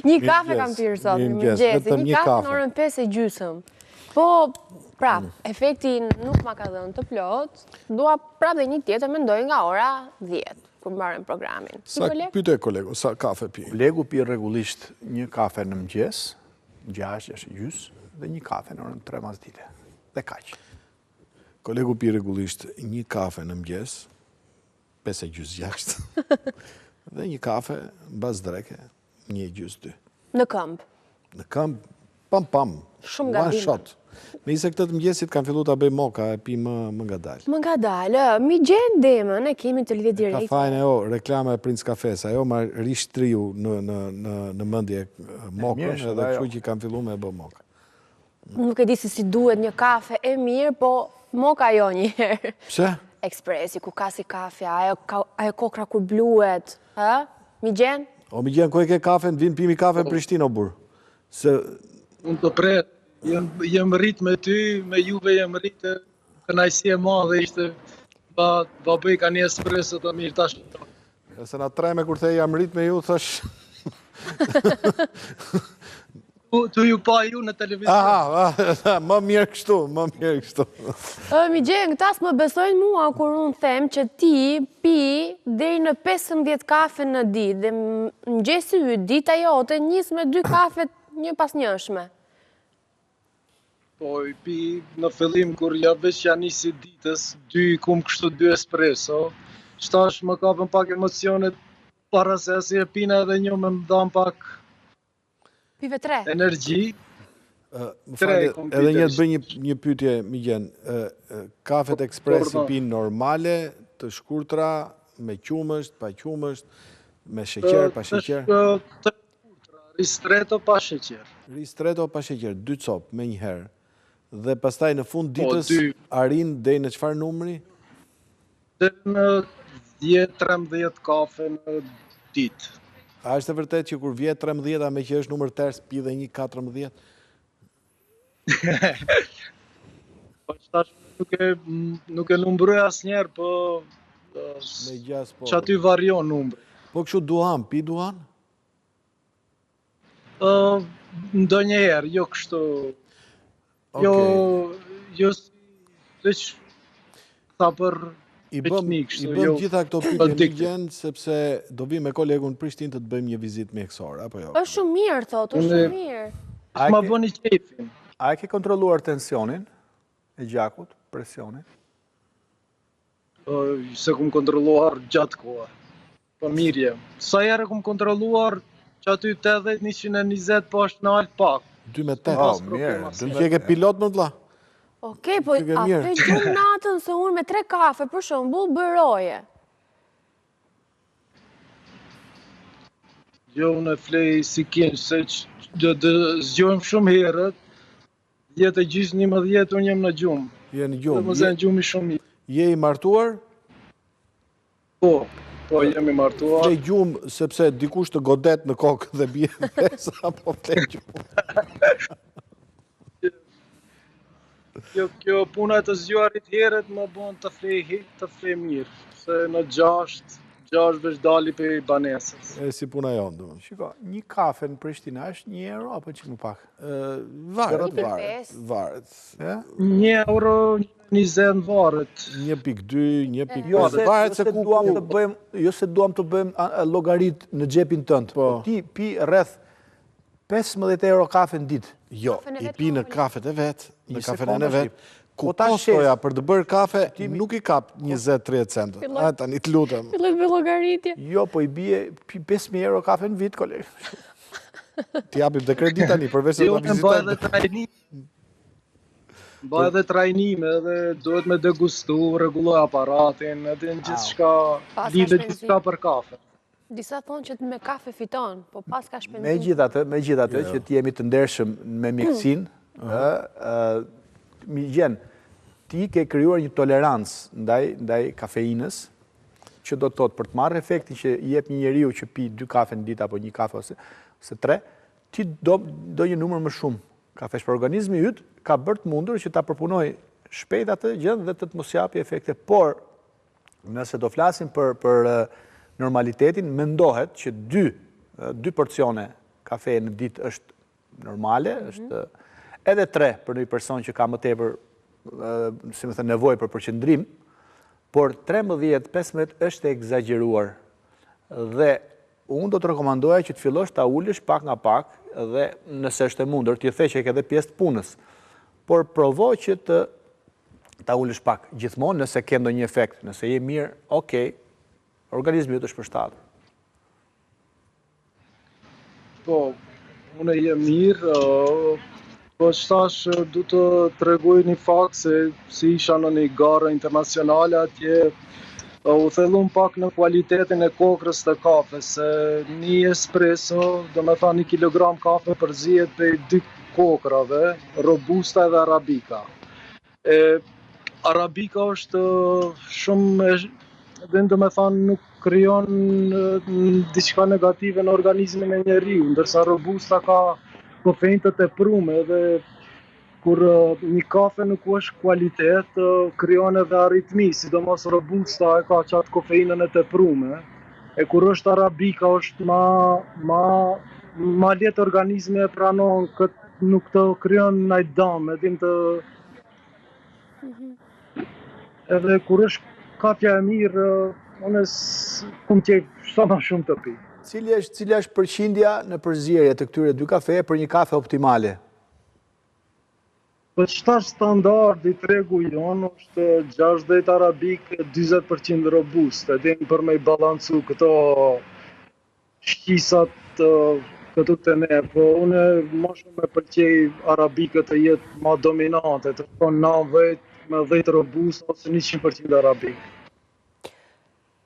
Një kafe kam pirë sot, në mëngjes, një kafe në orën 5:30. Po, prap, efekti nuk ma ka dhënë të plot, dua prap dhe një tjetër, mendoj nga ora 10, kur mbarën programin. Sa pyte kolegu, sa kafe pi? Kolegu pi rregullisht një kafe në mëngjes, 6:30, dhe një kafe në orën 3 masdite. Dhe kaq. Kolegu pi rregullisht një kafe në mëngjes, 5:30, dhe një kafe mbas dreke, 1:30. Në këmbë. Në këmbë, pam. Shumë gabime. One shot. Nëse këtë të mëngjesit kanë filluar ta bëj moka, e pi më ngadalë. Më ngadalë, mi gjen demën, e kemi të lidhje direkt. Ka fajin reklama e Prince Cafes, ajo ma rishtriu në mendje mokën, edhe kështu që kanë filluar me bë moka. Nuk e di se si duhet një kafe e mirë, po moka jo një herë. Pse? Ekspresi, ku ka si kafe, ajo kokra kur bluet, mi gjen? O mi gjen, ku e ke kafe, vinë pimi kafe në Prishtinë, o burë. Unë të pret, jem rrit me ty, me juve jem rrit, kënaqësi e madhe ishte, ba bëj ka një espresso të mirë tash. E se na treme kur the jam rrit me ju, thash... Tu ju pa ju në televizion. Aha, më mirë kështu. Mi gjen, këta s'më besojnë mua kur unë them që ti pi deri në 15 kafe në ditë, dhe në gjesi yt, dita jote njës me 2 kafe një pas njëshme. Po, i pi në fillim kur ja veç ja nisi ditës, 2 kum kështu 2 espresso, shtash më kapën pak emocionet para se asi e pina edhe një me më dam pak Pive 3. Energji. Më falë, edhe një të bëj një pyetje, Migjen. Kafet ekspres i pinë normale, të shkurtra, me qumësht, pa qumësht, me sheqer, pa sheqer? Të shkurtra, ristretto pa sheqer. Ristretto pa sheqer, 2 copë me një herë. Dhe pastaj në fund ditës arin deri në çfarë numri? Deri në 10-13 kafe në ditë. A është e vërtet që kur vjet 13, me që është numër ters, pi dhe një 14? Po tash nuk e numëroj asnjëherë, po që aty varion numri. Po kështu duhan, pi duhan? Ndonjëherë, jo kështu. Jo veç sa për I bëm gjitha këto pyetje Migjen, sepse do vi me kolegun Prishtinë të bëjmë një vizitë mjekësore, apo jo? Është shumë mirë, thotë, është shumë mirë. Ma bëni qefin. A e ke kontrolluar tensionin e gjakut, presionin? Se kum kontrolluar gjatë koha. Po mirje. Sa herë kum kontrolluar që aty 80-120 po është në altë pak. 2 me 8. Mirë. Që ke pilot më t'la? Okej, po a fe gjumë natën se unë me 3 kafe, për shembull, bëroje. Jo, unë e flej si kënë, se zgjojmë shumë herët, 10:30 unë jem në gjumë. Je në gjumë. Dhe më zenë gjumi shumë mirë. Je i martuar? Po, jemi martuar. Flej gjumë sepse dikush të godet në kokë dhe bje vesa, apo flej gjumë? Kjo puna të zgjuarit herët më bën të flej mirë, se në 6 veç dali për banesës. E si puna jonë, do. Shiko, një kafe në Prishtinë është €1 apo që më pak? Varet. €1.20 varet. 1.2, 1.5, varet se ku. Jo se duam të bëjmë llogarit në xhepin tënd. Ti pi rreth €15 kafe në ditë. Jo, i pi në kafet e vetë, në kafenen e vetë, ku kostoja për të bërë kafe, nuk i kap 20-30 centë. A, tani të lutëm. Fillet me llogaritje. Jo, po i bie €5.000 kafe në vit, kolegë. Ti japim dhe kredit tani, përveç se ta vizitojmë. Bëj edhe trajnime, edhe duhet me degustu, rregulloj aparatin, edhe në gjithçka, lidhet gjithçka për kafe. Disa thonë që me kafe fiton, po pas ka shpenzim. Megjithatë që ti jemi të ndershëm me mjekësinë, Migjen, ti ke krijuar një tolerancë ndaj kafeinës, që do të thotë për të marrë efektin që i jep një njeriu që pi 2 kafe në ditë apo 1 kafe ose 3, ti do një numër më shumë kafesh, për organizmi yt ka bërë të mundur që ta përpunoj shpejt atë gjë dhe të mos japi efekte, por nëse do flasim për normalitetin, mendohet që 2 porcione kafe në ditë është normale, është edhe 3 për një person që ka më tepër, si më thënë, nevojë për përqendrim, por 13-15 është egzageruar. Dhe unë do të rekomandoja që të fillosh ta ulësh pak nga pak dhe nëse është e mundur, ti the që e ke edhe pjesë të punës, por provo që ta ulësh pak gjithmonë nëse ke ndonjë efekt, nëse je mirë, okay, organizmi jot është përshtatur. Po, unë jem mirë, po shtash du të tregoj një fakt se si isha në një garë internacionale atje, u thellum pak në kualitetin e kokrës të kafes, se një espresso, do me tha 1 kilogram kafe përzihet prej 2 kokrave, robusta dhe arabika. Arabika është shumë, dhe do me thanë nuk krijon diçka negative në organizmin e njeriu, ndërsa robusta ka kofeinë të teprume dhe kur një kafe nuk është kualitet, krijon edhe aritmi, sidomos robusta e ka qatë kofeinën e teprume, e kur është arabika është ma lehtë organizmi e pranon nuk të krijon ndaj dëm, edhe kur është kafja e mirë, unë kum qej sa më shumë të pi. Cila është përqindja në përzierje të këtyre 2 kafe për një kafe optimale? Për çfarë standardi tregu jonë është 60 arabik, 40% robuste, dhe për me i balancu këto shqisat këtu të ne, po unë më shumë me pëlqej arabikët të jetë ma dominante, të shkon 90 me 10 robuste ose 100% arabik.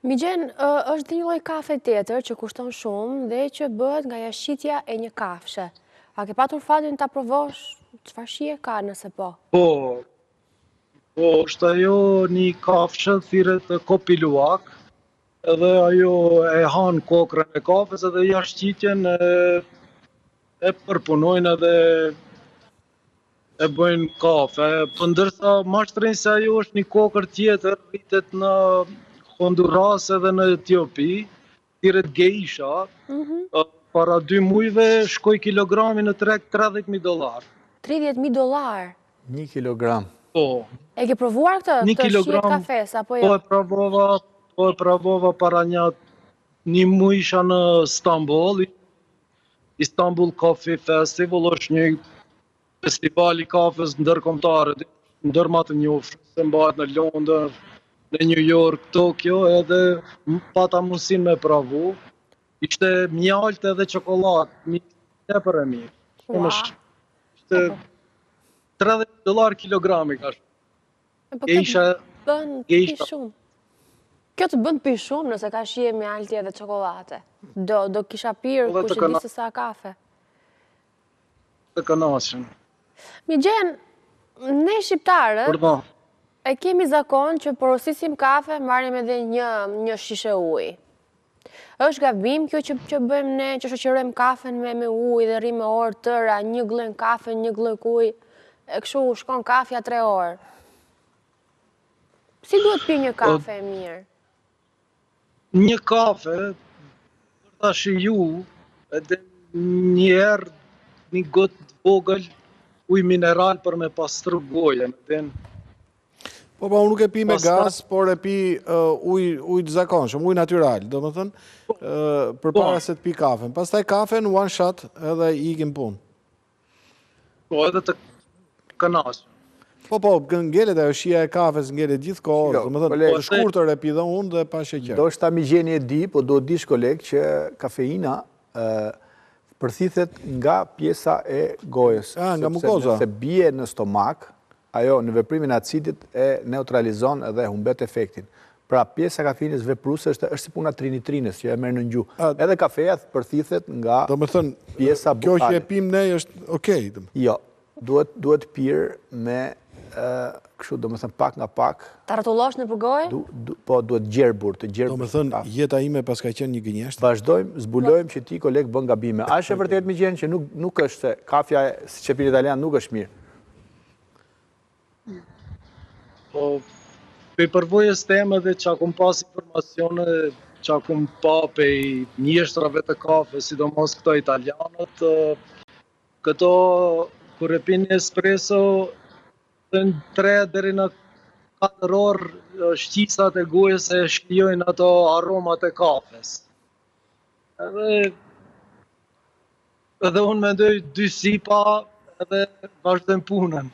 Migjen, është dhe një lloj kafe tjetër që kushton shumë dhe që bëhet nga jashqitja e një kafshe. A ke patur fatin ta provosh? Çfarë shije ka nëse po? Po, është ajo një kafshë thirret kopiluak, edhe ajo e han kokrën e kafes edhe jashqitjen e përpunojnë edhe e bëjnë kafe. Për ndërsa mashtrojnë se ajo është një kokër tjetër, rritet në Honduras edhe në Etiopi, thirret geisha, para 2 mujve shkoj kilogrami në treg $30,000. $30,000? 1 kilogram. Po. E ke provuar këtë? 1 kilogram, kafes, apo jo? Po e provova para një muj isha në Istanbul Coffee Festival, është një festival i kafes ndërkombëtar, ndër më të njohur, se mbahet në Londër, në New York, Tokyo, edhe pata mundësinë me provu. Ishte mjalt edhe çokoladë, tepër e mirë. Ishte $30 kilogrami ka shumë. Geisha bën pi shumë. Kjo të bën pi shumë nëse ka shije mjalti edhe çokoladë. Do kisha pirë kush e di se sa kafe. Të kënaqshëm. Migjen, ne shqiptarët e kemi zakon që porosisim kafe, marrim edhe një shishe ujë. Është gabim kjo që bëjmë ne, që shoqërojmë kafen me ujë dhe rrim me orë tëra, 1 glën kafe, 1 glën ujë, e kështu shkon kafja 3 orë. Si duhet pi një kafe e mirë? Një kafe, për ta shiju, edhe njerë një gotë vogël ujë mineral për me pastru gojën. Po, unë nuk e pi me gaz, por e pi ujë të zakonshëm, ujë natyral, do më thënë, për para se të pi kafen. Pastaj kafen, one shot, edhe ikim punë. Po, edhe të kënaqshëm. Po, ngelet ajo shija e kafes, ngelet gjithë kohë, do më thënë, të shkurtër e pi dhe unë dhe pa sheqer. Do është ta Migjeni e di, po do dish koleg që kafeina përthithet nga pjesa e gojës. Nga mukoza. Se bie në stomak, ajo në veprimin e acidit e neutralizon edhe humbet efektin. Pra pjesa e kafeinës vepruse është si puna trinitrinës që e merr në gjuhë. Edhe kafeja përthithet nga pjesa bukale. Kjo që e pim ne është okay. Jo, duhet pirë me kështu, do më thënë pak nga pak. Ta rrotullosh në përgojë? Po, duhet gjerbur, të gjerbur. Do më thënë, jeta ime pas ka qenë një gënjesht. Vazhdojmë, zbulojmë që ti koleg bën gabime. A është e vërtet Migjen që nuk është se kafja, si që pirë italian, nuk është mirë? Po, për përvojës teme dhe që akum pas informacione që akum pa pej mjeshtrave të kafe, sidomos këto italianët, këto kur e pini espresso, në 3 deri në 4 orë shqisat e gojës e shkrijojnë ato aromat e kafes. Edhe unë mendoj 2 sipa edhe vazhdojmë punën.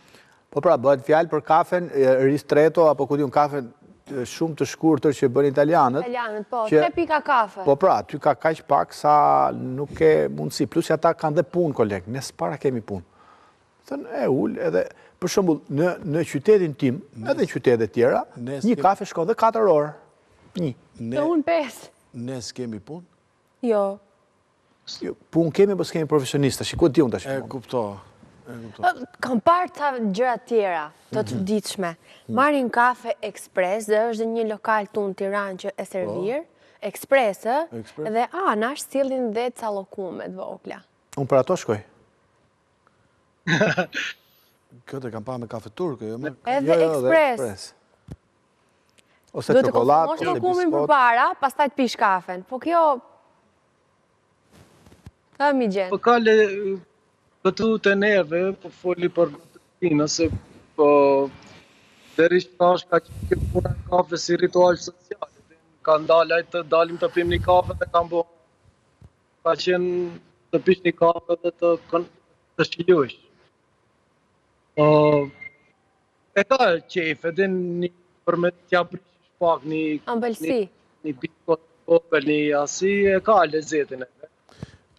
Po pra, bëhet fjalë për kafen ristretto, apo ku diun kafen shumë të shkurtër që bën italianët. Italianët, po, 3 pika kafe. Po pra, ty ka kaq pak sa nuk ke mundësi. Plus që ata kanë dhe punë, koleg, ne s'para kemi punë. Thënë, e ullë edhe, për shembull, në qytetin tim, edhe në qytetet tjera, një kafe shkon dhe 4 orë. Një. Të unë 5. Ne s'kemi punë? Jo. Punë kemi, po s'kemi profesionista. Shiko ti unë tash. E kupto. Kam parë ca gjëra tjera të çuditshme. Marrin kafe ekspres, dhe është një lokal tu në Tiranë që e servir, ekspres, dhe anash sillin dhe ca llokume të vogla. Unë për ato shkoj. Këtë kam pa me kafe turke, jo me... Edhe ekspres. Ose çokoladë, ose llokumin përpara, pastaj të pish kafen. Po kjo ka mi gjen. Po kale këtu të neve, po foli për tina, se po deri shtash ka që puna kafe si ritual social. Ka ndalaj të dalim të pim një kafe dhe kam bo. Ka qenë të pish një kafe dhe të shijojsh. E ka qefe, dhe një për me t'ja prishish pak një... Ambëlsi. Një bikot, një asi, e ka lezetin e.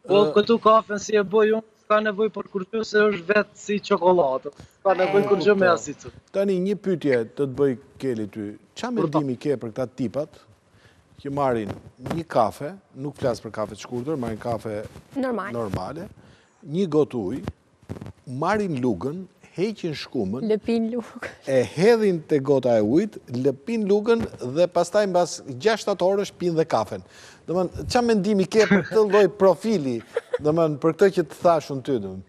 Po këtu kafen si e bëj unë, ka nevoj për kurqë se është vetë si çokoladë. Ka nevoj kurqë me asicë. Tani një pyetje të të bëj Keli ty. Qa mendimi ke për këta tipat që marrin një kafe, nuk flas për kafe të shkurtër, marrin kafe normale, një gotë ujë, marrin lugën, heqin shkumën, lëpin lugën, e hedhin te gota e ujit, lëpin lugën dhe pastaj mbas 6-7 orësh pin dhe kafen. Domethënë, çfarë mendimi ke për këtë lloj profili? Domethënë, për këtë që të thash unë ty, domethënë.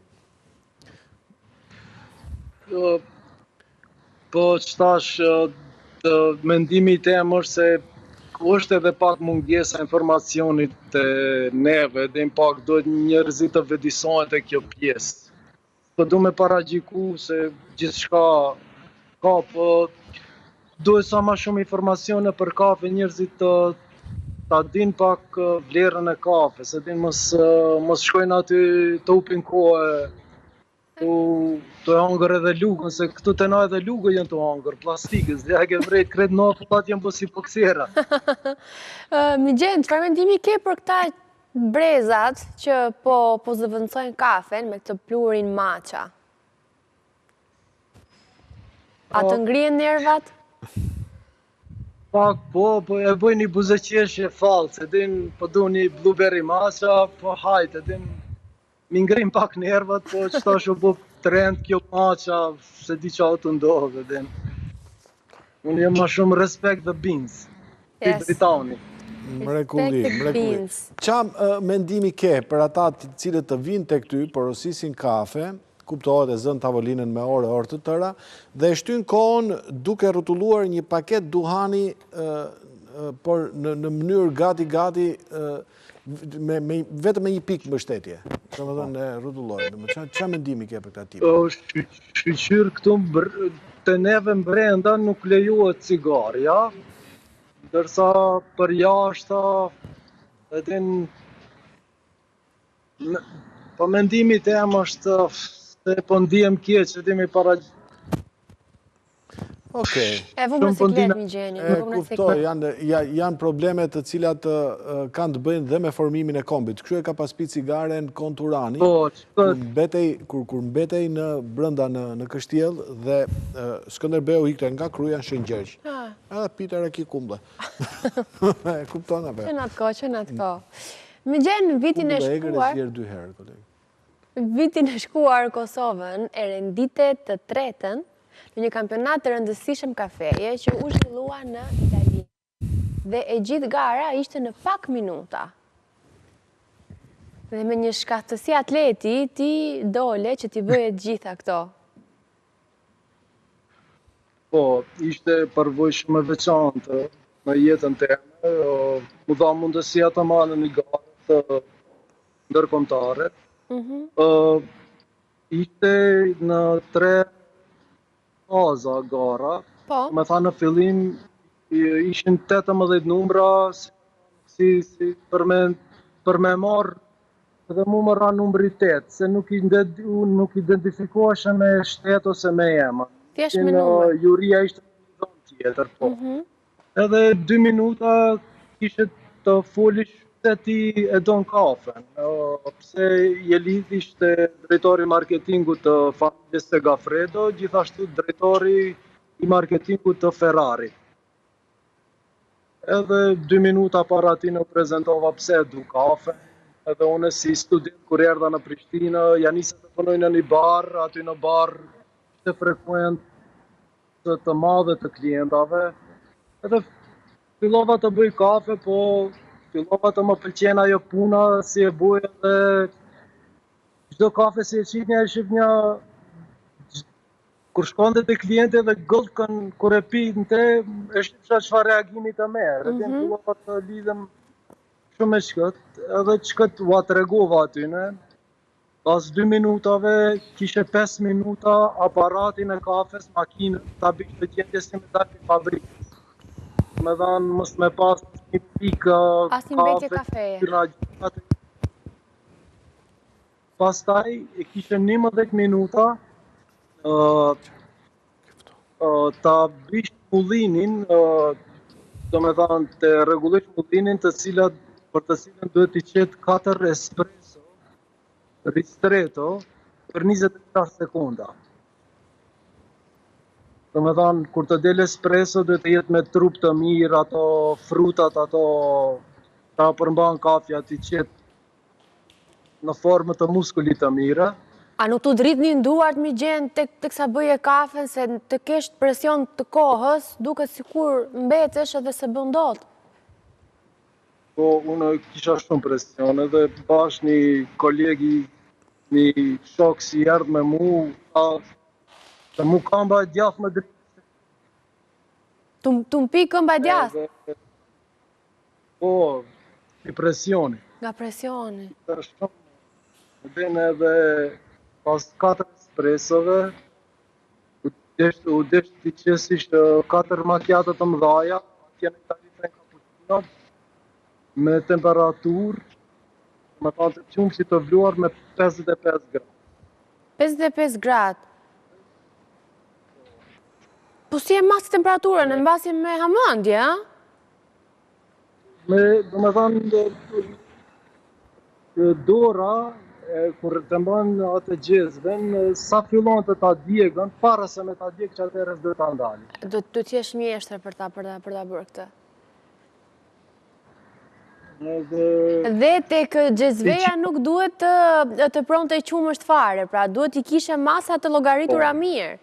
Po çtash mendimi tem është se është edhe pak mungesa informacionit të neve, dhe pak duhet njerëzit të vedisohen te kjo pjesë. Po du me paragjiku se gjithçka ka, po duhet sa ma shumë informacione për kafe, njerëzit ta din pak vlerën e kafe, se din mos shkojnë aty të upin kohë, të hangër edhe lugën, se këtu të na edhe lugë jenë të hangër, plastikës, dhe ke vrejt kretë në aputat jenë bësi poksera. Mi gjenë, çfarë mendimi ke për këta brezat që po zëvendësojnë kafen me këtë plurin matcha? A të ngrihen nervat? Pak po e bëj një buzëqeshje false, po du një blueberry matcha, po hajte, mi ngrim pak nervat, po qëta shu bu trend kjo matcha, se di qa të ndodhe, unë jem ma shumë respect the beans, të Britani. Mrekulli. Qa mendimi ke për ata të cilët të vinë të këty, porosisin kafe, kuptohet e zënë tavolinën me orë të tëra, dhe shtyn kohën duke rrotulluar një paket duhani, por në mënyrë gati, vetëm me një pikë mbështetje. Që më dhënë e rrotullojnë. Qa mendimi ke për këta tipë? Shqyqyrë këtu të neve mbrenda nuk lejohet cigarja, dërsa për jashta, po mendimi tem është se po ndihem keq, edhe mi para... Okej. E vëmë në siklet, mi gjeni. Kuptoj, janë probleme të cilat kanë të bëjnë dhe me formimin e kombit. Kështu e ka pas pi cigaren Konturani, kur mbetej në brënda në Kështjell dhe Skënderbeu ikte nga Kruja në Shëngjerq. Edhe pite raki kumble. Kupton apo? Që në atë ko. Mi gjenë vitin e shkuar... Vitin e shkuar Kosovën e rendite të tretën në një kampionat të rëndësishëm kafeje që u zhvillua në Itali. Dhe e gjithë gara ishte në pak minuta. Dhe me një shkahtësi atleti, ti dole që ti bëje gjitha këto. Po, ishte përvojshme veçantë në jetën teme. mu dha mundësia të marrë në një garë të ndërkombëtare. Ishte në 3 faza gara. Po. Me tha në fillim ishin 18 numra si për me marrë edhe mu më ra numri 8, se nuk identifikoheshe me shtet ose me emër. Thjesht me numër. Juria ishte një zonë tjetër, po. Edhe 2 minuta kishe të folish se ti e don kafen. Pse Jelidh ishte drejtori marketingut të familjes Segafredo, gjithashtu drejtori i marketingut të Ferrari. Edhe 2 minuta para ti në prezentova pse e du kafen. Edhe une si student kur erdha në Prishtinë, ja nisa të punoj në një bar, aty në bar ishte frekuent të madhe të klientave. Edhe fillova të bëj kafe, po fillova të më pëlqen ajo puna si e buj edhe çdo kafe si e qitnja e shifnja kur shkonte te klienti dhe gëllkën kur e pinte, e shifsha çfarë reagimi të merr. Edhe fillova të lidhem shumë me shkët, edhe qëkët u atregova aty, ne? Pas 2 minutave, kishe 5 minuta aparatin e kafes, makinën, ta bishë të gjendje si me dalë për fabrikës. Me dhanë mës me pas një pikë kafe. Pastaj, e kishe 11 minuta, ta bishë mullinin, do me dhanë të regullish mullinin të cilat për të cilën duhet t'i qetë 4 espresso ristretto për 27 sekonda. Do me thanë, kur të del espresso duhet të jetë me trup të mirë, ato frutat, ato ta përmban kafja t'i qetë në formë të muskulit të mirë. A nuk t'u drit një nduart mi gjenë të kësa bëje kafen, se të kesh presion të kohës, duke sikur mbetesh edhe se bëndot? Po, unë kisha shumë presion, edhe bash një kolegi, një shok si erdhë me mu, se mu këmba e djath me dritë. Tu mpi këmba e djath? Po, i presioni. Nga presioni. Shumë, bene edhe pas 4 espressove, u desh t'i qesish 4 macchiato të mdhaja, atje në tarifën cappuccino, me temperaturë, me thanë të qumshit të vluar me 55 gradë. 55 gradë? Po si e masë temperaturën, në mbasi me hamëndje, a? Do me thanë, dora, kur të mbanë atë gjezven, sa fillon të ta djegën, para se me ta djegë që atërës dhe ta ndali. Do t'jesh mjeshtër për ta bërë këtë? Dhe tek gjezveja nuk duhet të pronë të qumësht fare, pra duhet i kishe masa të llogaritura mirë.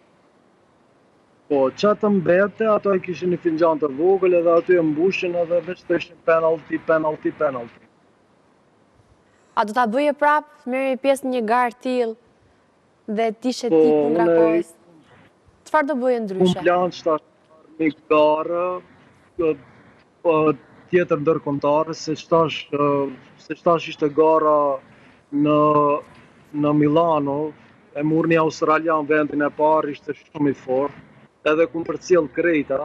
Po, qatë mbete, ato e kishin një finxhan të vogël edhe aty e mbushin edhe veç të ishin penalty. A do t'a bëje prapë, merri pjesë një garë t'il dhe t'ishe tipu nga kohës? Çfarë do bëje ndryshe? Unë plan që ta një garë, tjetër ndërkombëtare, se qëtash ishte gara në Milano, e mur një australian vendin e parë, ishte shumë i fort, edhe ku më përcjell krejta,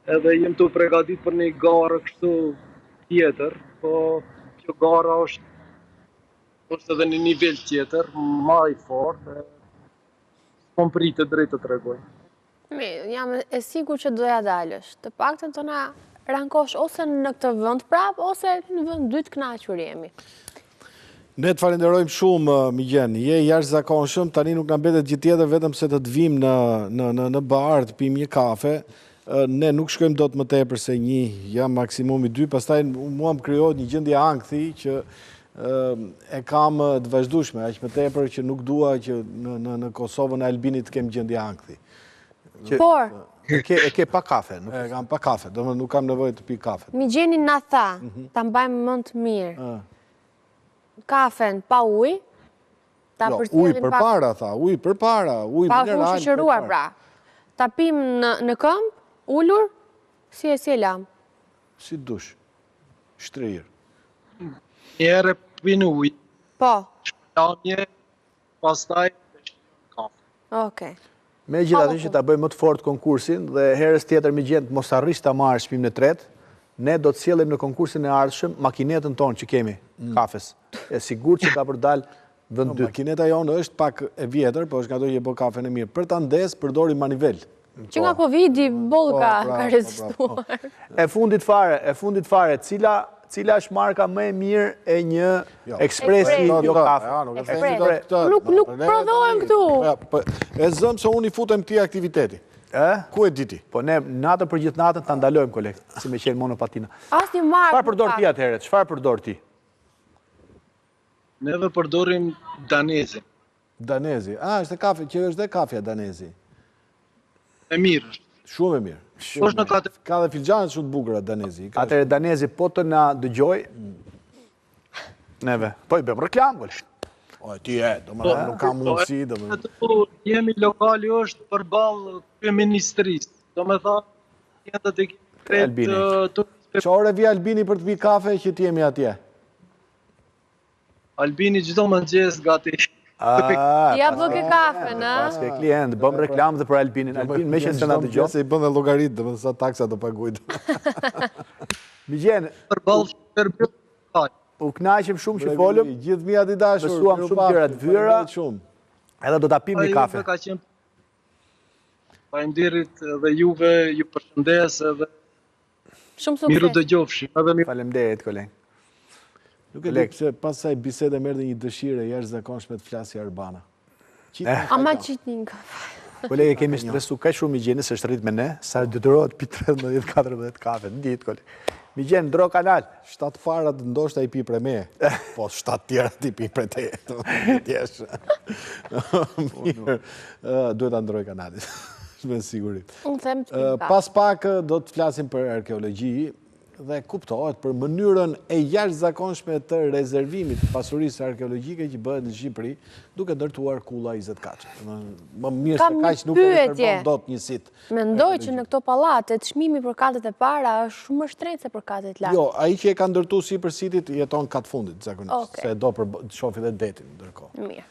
edhe jem të pregadit për një garë kështu tjetër, po kjo gara është edhe një nivel tjetër, ma i fort, s'kom pritë drejt të tregoj. Jam e sigur që doja dalësh, të paktën të na rankosh ose në këtë vend prap, ose në vend dytë kënaqur jemi. Ne të falenderojmë shumë, Migjen, je jashtëzakonshëm, tani nuk na mbetet gjë tjetër vetëm se të të vim në bar të pim një kafe. Ne nuk shkojmë dot më tepër se 1, jam maksimumi 2, pastaj mua më krijohet një gjendje ankthi që e kam të vazhdueshme, aq më tepër që nuk dua që në Kosovën e Albinit të kem gjendje ankthi. Por e ke pa kafe? E kam pa kafe, domethënë nuk kam nevojë të pi kafe. Migjeni na tha, ta mbajmë mend mirë. Kafen pa ujë, ta përcjellim ujë përpara tha, ujë përpara, ujë mineral. Pa shoqëruar pra. Ta pim në këmbë, ulur, si e lam. Si dush? Shtrirë. Njerë pinë ujë, Po, shpëllamje, pastaj kafe. okej. Me gjithatë që ta bëjmë më të fort konkursin dhe herës tjetër me gjendë mos arrish ta marrë shpimin e tretë, ne do të sjellim në konkursin e ardhshëm makinetën tonë që kemi kafes. E sigurt që ka për dal vend dytë. Makineta jonë është pak e vjetër, po është nga do që bë kafen e mirë. Për ta ndes, përdori manivel. Që nga Covidi, bollë ka rezistuar. E fundit fare, cila është marka më e mirë e një ekspresi jo kafe? Nuk prodhohem këtu. E zëmë se unë i futem këti aktiviteti. Ku e diti? Po ne natën për gjithë natën të ndalojmë, kolegë, si me qenë monopatina. Asnjë markë. Çfarë përdor ti atëherë? Çfarë përdor ti? Neve përdorim danezin. Danezi. Është kafe, që është dhe kafja danezi. E mirë është. Shumë e mirë. është në katë. Ka dhe filxanet shumë të bukura danezi. Atëherë danezi po të na dëgjoj. Neve. Po i bëjmë reklam, kolegë. O, ti do më nuk ka mundësi, do më... Jemi lokali është përballë kryeministrisë. Do me tha, jetët e kretë... Që ore vi Albini për të pi kafe që ti jemi atje? Albini gjithdo më gjesë gati. Ja bë ke kafe, në? Paske klient, bëm reklam dhe për Albinin. Albin, me që se nga dëgjoj. Se i bën dhe logaritë, dhe më sa taksa do pagujtë. Mi gjenë, Përballë shërbjë kaj. u knaqem shumë që folëm, Gjithë mijat i dashur. besuam shumë gjëra të vyra, edhe do ta pim një kafe. Faleminderit dhe juve, ju përshëndes edhe Shumë miru sukses. dëgjofshim. Edhe mirë. Faleminderit, kolegë. Nuk e di pse pas saj bisede merr dhe një dëshirë jashtëzakonshme të flasë arbana. Ama qitë një kafe. Kolege, kemi stresu kaq shumë Migjenin se është rrit me ne, sa detyrohet pi 13-14 kafe në ditë, kolege. Migjen, ndro kanal. 7 parat ndoshta i pi pre me, po 7 tjera ti pi pre te. Tjesh. Mirë, duhet ta ndroj kanalit, me siguri. Unë them të pim kafe. Pas pak do të flasim për arkeologji dhe kuptohet për mënyrën e jashtëzakonshme të rezervimit të pasurisë arkeologjike që bëhet në Shqipëri, duke ndërtuar kulla 24. Më mirë se kaq nuk e rezervon dot një sit. Mendoj që në këto pallate çmimi për katet e para është shumë më shtrenjtë se për katet e lartë. Jo, ai që e ka ndërtuar sipër sitit jeton kat fundit zakonisht, se do për shofi dhe detin ndërkohë. Mirë.